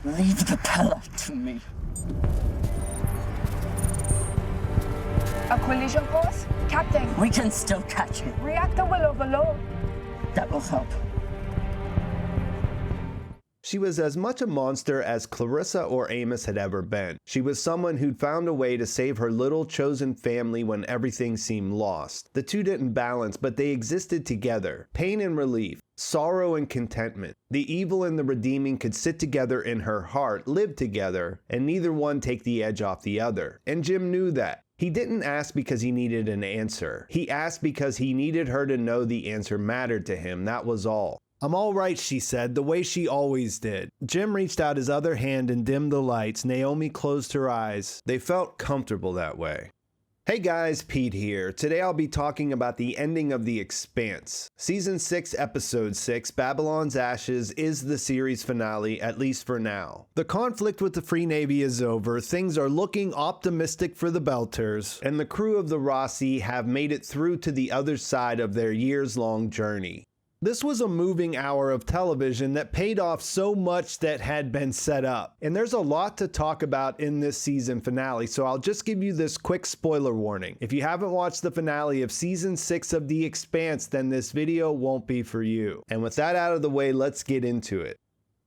Leave the Pella to me. A collision course? Captain, We can still catch it. reactor will overload. That will help. She was as much a monster as Clarissa or Amos had ever been. She was someone who'd found a way to save her little chosen family when everything seemed lost. The two didn't balance, but they existed together. Pain and relief, sorrow and contentment. The evil and the redeeming could sit together in her heart, live together, and neither one take the edge off the other. And Jim knew that. He didn't ask because he needed an answer. He asked because he needed her to know the answer mattered to him, that was all. "I'm all right," she said, the way she always did. Jim reached out his other hand and dimmed the lights. Naomi closed her eyes. They felt comfortable that way. Hey guys, Pete here. Today I'll be talking about the ending of The Expanse. Season 6, Episode 6, Babylon's Ashes, is the series finale, at least for now. The conflict with the Free Navy is over, things are looking optimistic for the Belters, and the crew of the Rossi have made it through to the other side of their years-long journey. This was a moving hour of television that paid off so much that had been set up. And there's a lot to talk about in this season finale, so I'll just give you this quick spoiler warning. If you haven't watched the finale of Season 6 of The Expanse, then this video won't be for you. And with that out of the way, let's get into it.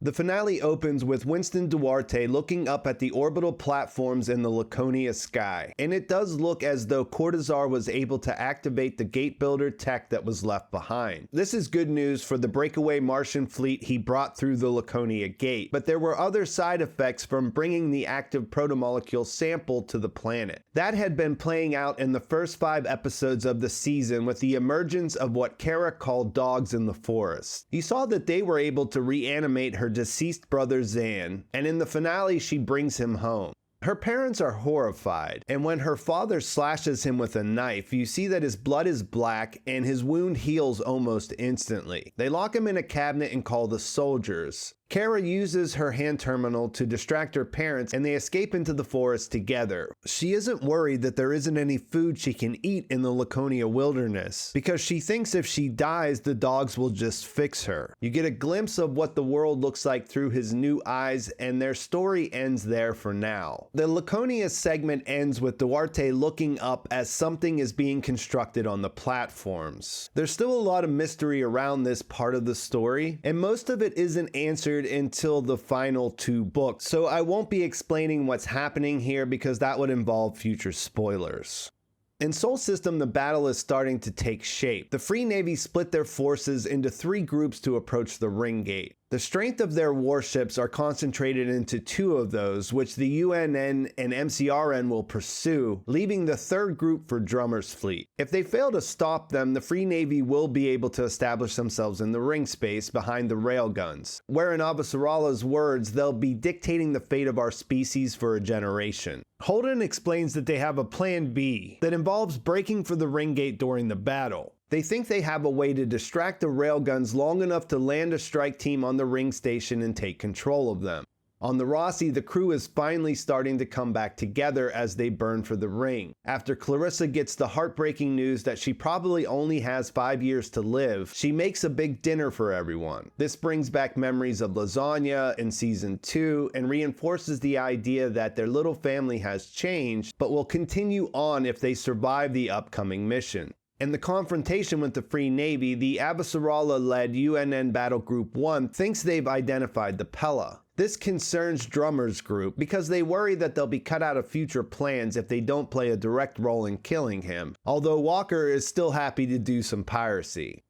The finale opens with Winston Duarte looking up at the orbital platforms in the Laconia sky, and it does look as though Cortazar was able to activate the gate builder tech that was left behind. This is good news for the breakaway Martian fleet he brought through the Laconia gate, but there were other side effects from bringing the active protomolecule sample to the planet. That had been playing out in the first 5 episodes of the season with the emergence of what Kara called dogs in the forest. You saw that they were able to reanimate her deceased brother Zan, and in the finale she brings him home. Her parents are horrified, and when her father slashes him with a knife, you see that his blood is black and his wound heals almost instantly. They lock him in a cabinet and call the soldiers. Kara uses her hand terminal to distract her parents and they escape into the forest together. She isn't worried that there isn't any food she can eat in the Laconia wilderness because she thinks if she dies, the dogs will just fix her. You get a glimpse of what the world looks like through his new eyes, and their story ends there for now. The Laconia segment ends with Duarte looking up as something is being constructed on the platforms. There's still a lot of mystery around this part of the story, and most of it isn't answered until the final 2 books, so I won't be explaining what's happening here because that would involve future spoilers. In Sol System, the battle is starting to take shape. The Free Navy split their forces into 3 groups to approach the ring gate. The strength of their warships are concentrated into 2 of those, which the UNN and MCRN will pursue, leaving the 3rd group for Drummer's fleet. If they fail to stop them, the Free Navy will be able to establish themselves in the ring space behind the railguns, where in Avasarala's words, they'll be dictating the fate of our species for a generation. Holden explains that they have a plan B that involves breaking for the ring gate during the battle. They think they have a way to distract the railguns long enough to land a strike team on the ring station and take control of them. On the Rossi, the crew is finally starting to come back together as they burn for the ring. After Clarissa gets the heartbreaking news that she probably only has 5 years to live, she makes a big dinner for everyone. This brings back memories of lasagna in Season 2 and reinforces the idea that their little family has changed, but will continue on if they survive the upcoming mission. In the confrontation with the Free Navy, the Avasarala-led UNN Battle Group 1 thinks they've identified the Pella. This concerns Drummer's group because they worry that they'll be cut out of future plans if they don't play a direct role in killing him, although Walker is still happy to do some piracy.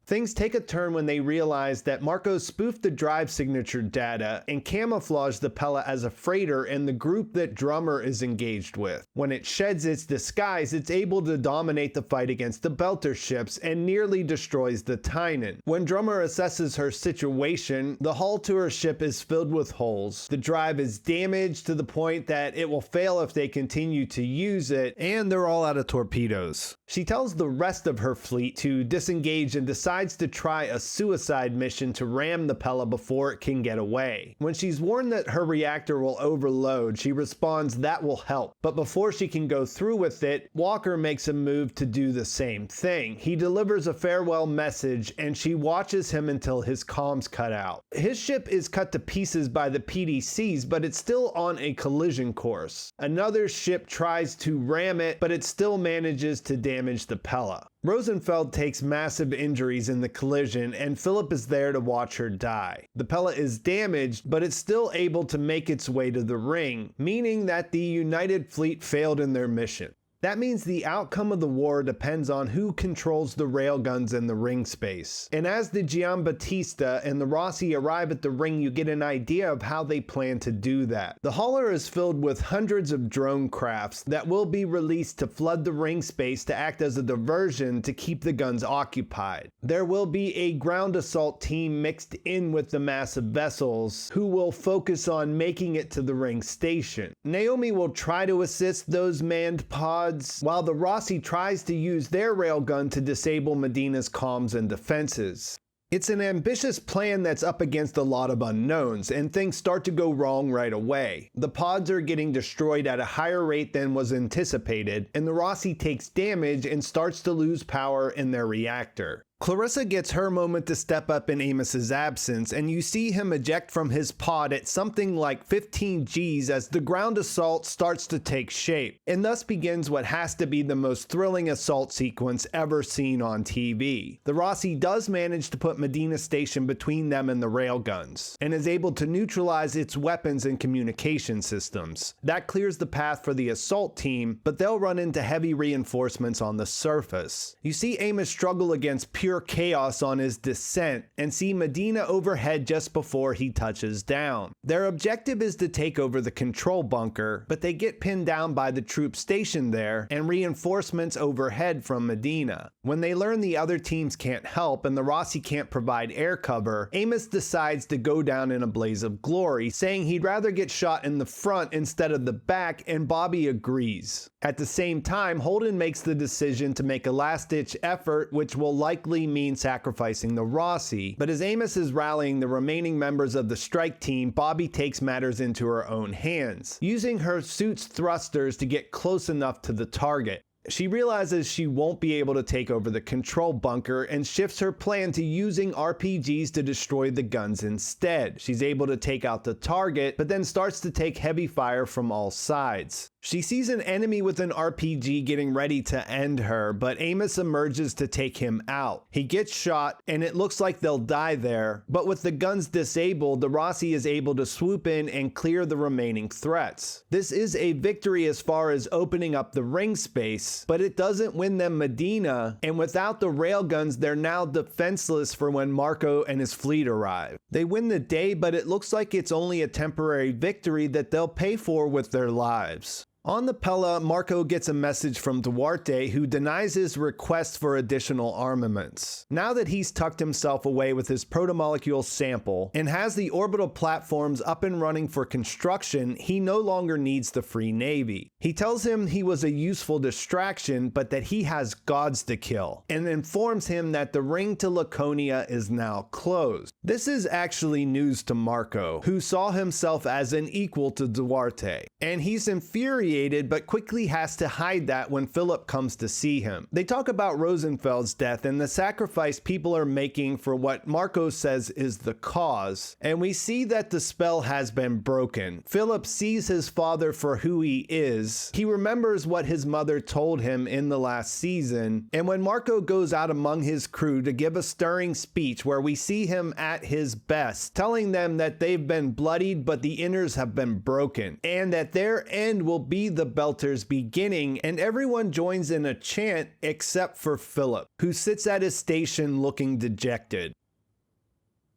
Things take a turn when they realize that Marco spoofed the drive signature data and camouflaged the Pella as a freighter in the group that Drummer is engaged with. When it sheds its disguise, it's able to dominate the fight against the Belter ships and nearly destroys the Tynan. When Drummer assesses her situation, the hull to her ship is filled with holes. The drive is damaged to the point that it will fail if they continue to use it, and they're all out of torpedoes. She tells the rest of her fleet to disengage and decide decides to try a suicide mission to ram the Pella before it can get away. When she's warned that her reactor will overload, she responds that will help. But before she can go through with it, Walker makes a move to do the same thing. He delivers a farewell message and she watches him until his comms cut out. His ship is cut to pieces by the PDCs, but it's still on a collision course. Another ship tries to ram it, but it still manages to damage the Pella. Rosenfeld takes massive injuries in the collision, and Philip is there to watch her die. The Pella is damaged, but it's still able to make its way to the ring, meaning that the United Fleet failed in their mission. That means the outcome of the war depends on who controls the railguns in the ring space. And as the Giambattista and the Rossi arrive at the ring, you get an idea of how they plan to do that. The hauler is filled with hundreds of drone crafts that will be released to flood the ring space to act as a diversion to keep the guns occupied. There will be a ground assault team mixed in with the massive vessels who will focus on making it to the ring station. Naomi will try to assist those manned pods, while the Rossi tries to use their railgun to disable Medina's comms and defenses. It's an ambitious plan that's up against a lot of unknowns, and things start to go wrong right away. The pods are getting destroyed at a higher rate than was anticipated, and the Rossi takes damage and starts to lose power in their reactor. Clarissa gets her moment to step up in Amos's absence, and you see him eject from his pod at something like 15 Gs as the ground assault starts to take shape, and thus begins what has to be the most thrilling assault sequence ever seen on TV. The Rossi does manage to put Medina Station between them and the railguns, and is able to neutralize its weapons and communication systems. That clears the path for the assault team, but they'll run into heavy reinforcements on the surface. You see Amos struggle against pure chaos on his descent and see Medina overhead just before he touches down. Their objective is to take over the control bunker, but they get pinned down by the troops stationed there and reinforcements overhead from Medina. When they learn the other teams can't help and the Rossi can't provide air cover, Amos decides to go down in a blaze of glory, saying he'd rather get shot in the front instead of the back, and Bobby agrees. At the same time, Holden makes the decision to make a last-ditch effort, which will likely mean sacrificing the Rossi, but as Amos is rallying the remaining members of the strike team, Bobby takes matters into her own hands, using her suit's thrusters to get close enough to the target. She realizes she won't be able to take over the control bunker and shifts her plan to using RPGs to destroy the guns instead. She's able to take out the target, but then starts to take heavy fire from all sides. She sees an enemy with an RPG getting ready to end her, but Amos emerges to take him out. He gets shot, and it looks like they'll die there, but with the guns disabled, the Rossi is able to swoop in and clear the remaining threats. This is a victory as far as opening up the ring space, but it doesn't win them Medina, and without the railguns, they're now defenseless for when Marco and his fleet arrive. They win the day, but it looks like it's only a temporary victory that they'll pay for with their lives. On the Pella, Marco gets a message from Duarte, who denies his request for additional armaments. Now that he's tucked himself away with his protomolecule sample and has the orbital platforms up and running for construction, he no longer needs the Free Navy. He tells him he was a useful distraction, but that he has gods to kill, and informs him that the ring to Laconia is now closed. This is actually news to Marco, who saw himself as an equal to Duarte, and he's infuriated but quickly has to hide that when Philip comes to see him. They talk about Rosenfeld's death and the sacrifice people are making for what Marco says is the cause, and we see that the spell has been broken. Philip sees his father for who he is. He remembers what his mother told him in the last season, and when Marco goes out among his crew to give a stirring speech where we see him at his best, telling them that they've been bloodied but the inners have been broken, and that their end will be the Belter's beginning, and everyone joins in a chant except for Philip, who sits at his station looking dejected.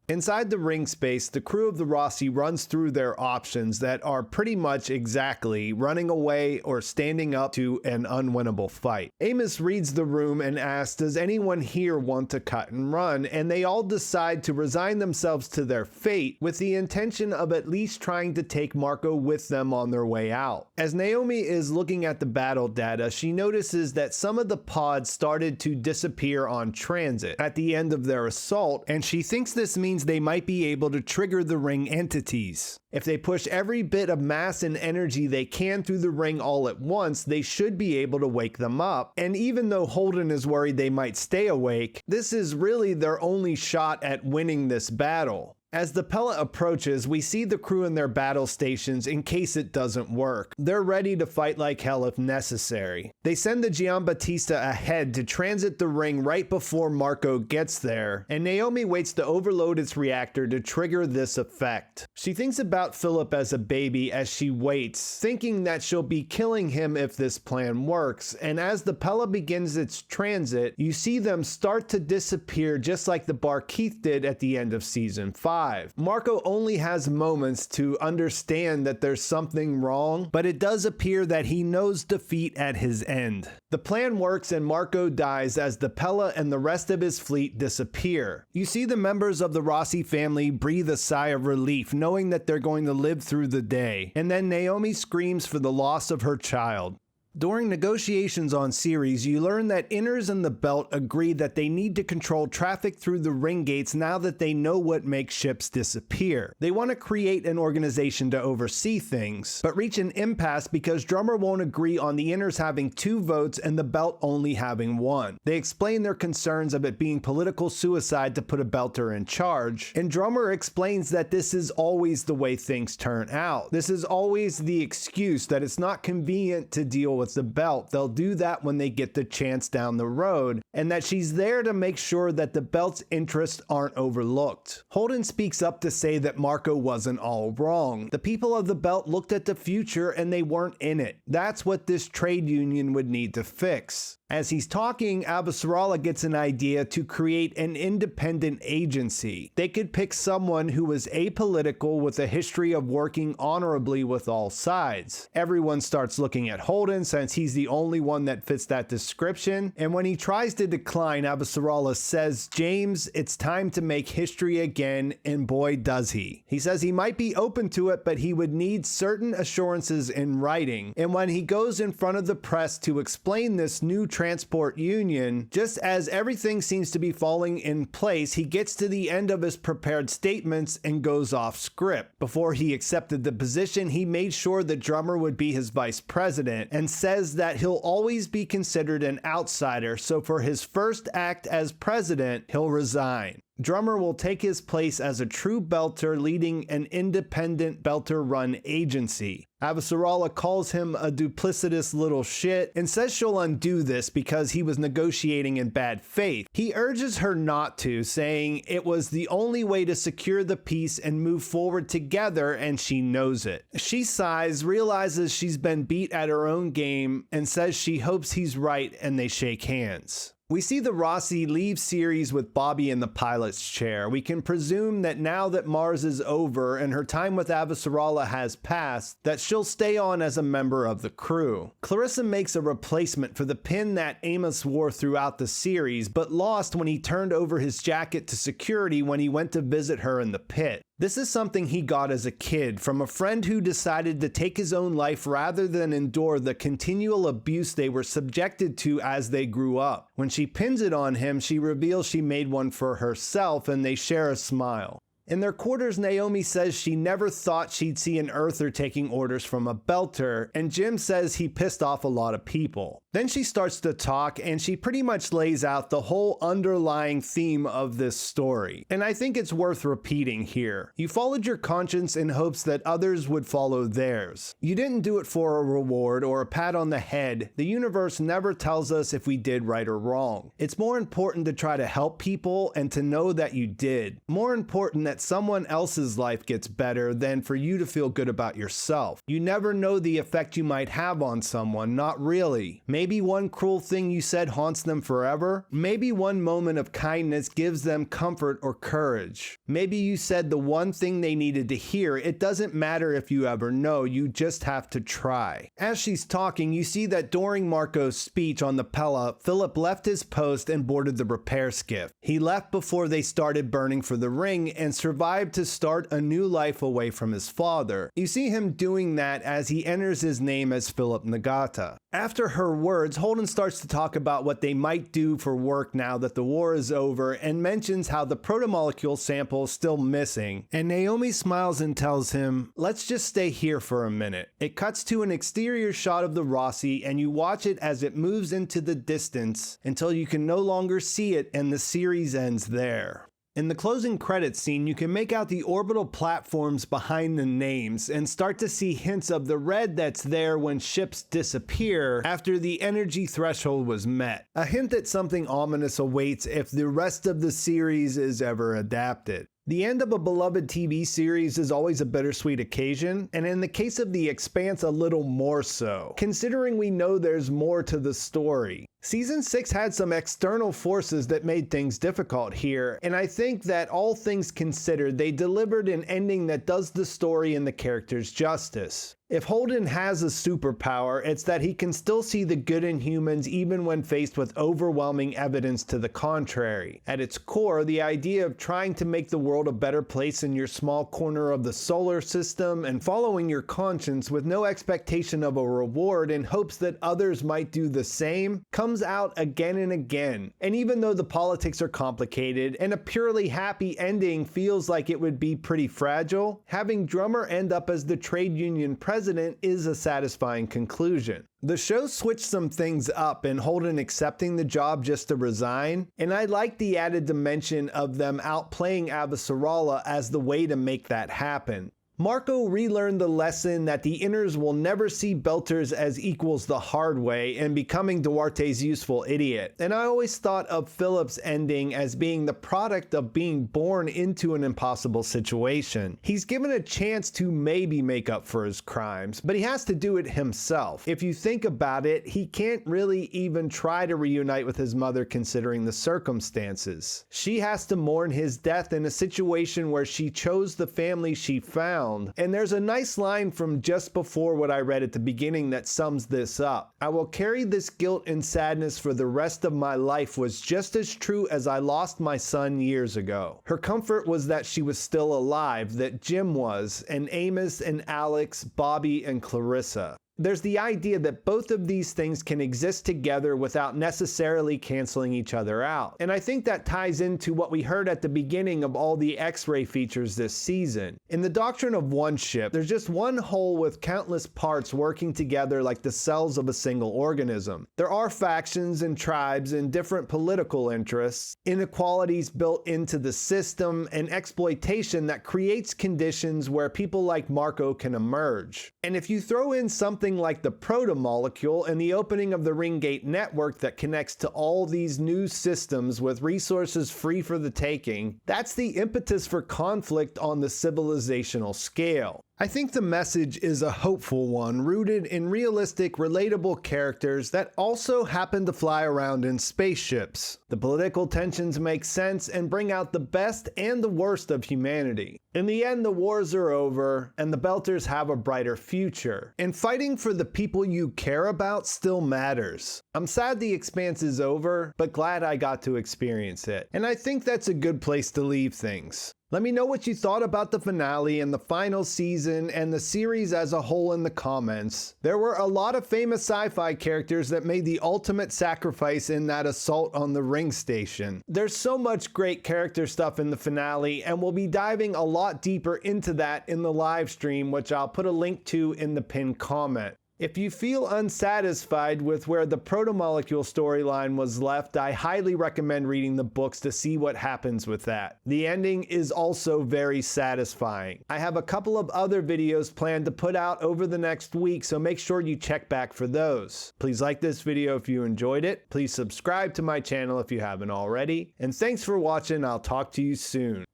Inside the ring space, the crew of the Rossi runs through their options that are pretty much exactly running away or standing up to an unwinnable fight. Amos reads the room and asks, does anyone here want to cut and run? And they all decide to resign themselves to their fate with the intention of at least trying to take Marco with them on their way out. As Naomi is looking at the battle data, she notices that some of the pods started to disappear on transit at the end of their assault, and she thinks this means they might be able to trigger the ring entities. If they push every bit of mass and energy they can through the ring all at once, they should be able to wake them up. And even though Holden is worried they might stay awake, this is really their only shot at winning this battle. As the pellet approaches, we see the crew in their battle stations in case it doesn't work. They're ready to fight like hell if necessary. They send the Giambattista ahead to transit the ring right before Marco gets there, and Naomi waits to overload its reactor to trigger this effect. She thinks about Philip as a baby as she waits, thinking that she'll be killing him if this plan works, and as the pellet begins its transit, you see them start to disappear just like the Barkeith did at the end of Season 5. Marco only has moments to understand that there's something wrong, but it does appear that he knows defeat at his end. The plan works and Marco dies as the Pella and the rest of his fleet disappear. You see the members of the Rossi family breathe a sigh of relief knowing that they're going to live through the day, and then Naomi screams for the loss of her child. During negotiations on Ceres, you learn that Inners and the Belt agree that they need to control traffic through the ring gates now that they know what makes ships disappear. They want to create an organization to oversee things, but reach an impasse because Drummer won't agree on the Inners having 2 votes and the Belt only having 1. They explain their concerns of it being political suicide to put a Belter in charge, and Drummer explains that this is always the way things turn out. This is always the excuse that it's not convenient to deal with the Belt. They'll do that when they get the chance down the road, and that she's there to make sure that the Belt's interests aren't overlooked. Holden speaks up to say that Marco wasn't all wrong. The people of the Belt looked at the future and they weren't in it. That's what this trade union would need to fix. As he's talking, Avasarala gets an idea to create an independent agency. They could pick someone who was apolitical with a history of working honorably with all sides. Everyone starts looking at Holden since he's the only one that fits that description, and when he tries to decline, Avasarala says, "James, it's time to make history again," and boy does he. He says he might be open to it, but he would need certain assurances in writing, and when he goes in front of the press to explain this new transport union, just as everything seems to be falling in place, he gets to the end of his prepared statements and goes off script. Before he accepted the position, he made sure that Drummer would be his vice president and says that he'll always be considered an outsider, so for his first act as president, he'll resign. Drummer will take his place as a true Belter leading an independent Belter-run agency. Avasarala calls him a duplicitous little shit and says she'll undo this because he was negotiating in bad faith. He urges her not to, saying it was the only way to secure the peace and move forward together, and she knows it. She sighs, realizes she's been beat at her own game, and says she hopes he's right, and they shake hands. We see the Rossi leave Ceres with Bobby in the pilot's chair. We can presume that now that Mars is over and her time with Avasarala has passed, that she'll stay on as a member of the crew. Clarissa makes a replacement for the pin that Amos wore throughout the series, but lost when he turned over his jacket to security when he went to visit her in the pit. This is something he got as a kid from a friend who decided to take his own life rather than endure the continual abuse they were subjected to as they grew up. When she pins it on him, she reveals she made one for herself, and they share a smile. In their quarters, Naomi says she never thought she'd see an Earther taking orders from a Belter, and Jim says he pissed off a lot of people. Then she starts to talk, and she pretty much lays out the whole underlying theme of this story. And I think it's worth repeating here. You followed your conscience in hopes that others would follow theirs. You didn't do it for a reward or a pat on the head. The universe never tells us if we did right or wrong. It's more important to try to help people and to know that you did. More important that that someone else's life gets better than for you to feel good about yourself. You never know the effect you might have on someone, not really. Maybe one cruel thing you said haunts them forever. Maybe one moment of kindness gives them comfort or courage. Maybe you said the one thing they needed to hear. It doesn't matter if you ever know, you just have to try. As she's talking, you see that during Marco's speech on the Pella, Philip left his post and boarded the repair skiff. He left before they started burning for the ring and survived to start a new life away from his father. You see him doing that as he enters his name as Philip Nagata. After her words, Holden starts to talk about what they might do for work now that the war is over and mentions how the protomolecule sample is still missing. And Naomi smiles and tells him, "Let's just stay here for a minute." It cuts to an exterior shot of the Rossi and you watch it as it moves into the distance until you can no longer see it and the series ends there. In the closing credits scene, you can make out the orbital platforms behind the names and start to see hints of the red that's there when ships disappear after the energy threshold was met. A hint that something ominous awaits if the rest of the series is ever adapted. The end of a beloved TV series is always a bittersweet occasion, and in the case of The Expanse, a little more so, considering we know there's more to the story. Season 6 had some external forces that made things difficult here, and I think that all things considered, they delivered an ending that does the story and the characters justice. If Holden has a superpower, it's that he can still see the good in humans even when faced with overwhelming evidence to the contrary. At its core, the idea of trying to make the world a better place in your small corner of the solar system and following your conscience with no expectation of a reward in hopes that others might do the same comes out again and again. And even though the politics are complicated and a purely happy ending feels like it would be pretty fragile, having Drummer end up as the trade union president is a satisfying conclusion. The show switched some things up in Holden accepting the job just to resign, and I like the added dimension of them outplaying Avasarala as the way to make that happen. Marco relearned the lesson that the Inners will never see Belters as equals the hard way and becoming Duarte's useful idiot. And I always thought of Philip's ending as being the product of being born into an impossible situation. He's given a chance to maybe make up for his crimes, but he has to do it himself. If you think about it, he can't really even try to reunite with his mother considering the circumstances. She has to mourn his death in a situation where she chose the family she found. And there's a nice line from just before what I read at the beginning that sums this up. "I will carry this guilt and sadness for the rest of my life" was just as true as I lost my son years ago. Her comfort was that she was still alive, that Jim was, and Amos and Alex, Bobby and Clarissa. There's the idea that both of these things can exist together without necessarily canceling each other out. And I think that ties into what we heard at the beginning of all the X-ray features this season. In the doctrine of one ship, there's just one whole with countless parts working together like the cells of a single organism. There are factions and tribes and different political interests, inequalities built into the system, and exploitation that creates conditions where people like Marco can emerge. And if you throw in something like the protomolecule and the opening of the Ringgate network that connects to all these new systems with resources free for the taking, that's the impetus for conflict on the civilizational scale. I think the message is a hopeful one, rooted in realistic, relatable characters that also happen to fly around in spaceships. The political tensions make sense and bring out the best and the worst of humanity. In the end, the wars are over, and the Belters have a brighter future. And fighting for the people you care about still matters. I'm sad The Expanse is over, but glad I got to experience it. And I think that's a good place to leave things. Let me know what you thought about the finale and the final season and the series as a whole in the comments. There were a lot of famous sci-fi characters that made the ultimate sacrifice in that assault on the ring station. There's so much great character stuff in the finale, and we'll be diving a lot deeper into that in the live stream, which I'll put a link to in the pinned comment. If you feel unsatisfied with where the protomolecule storyline was left, I highly recommend reading the books to see what happens with that. The ending is also very satisfying. I have a couple of other videos planned to put out over the next week, so make sure you check back for those. Please like this video if you enjoyed it. Please subscribe to my channel if you haven't already. And thanks for watching. I'll talk to you soon.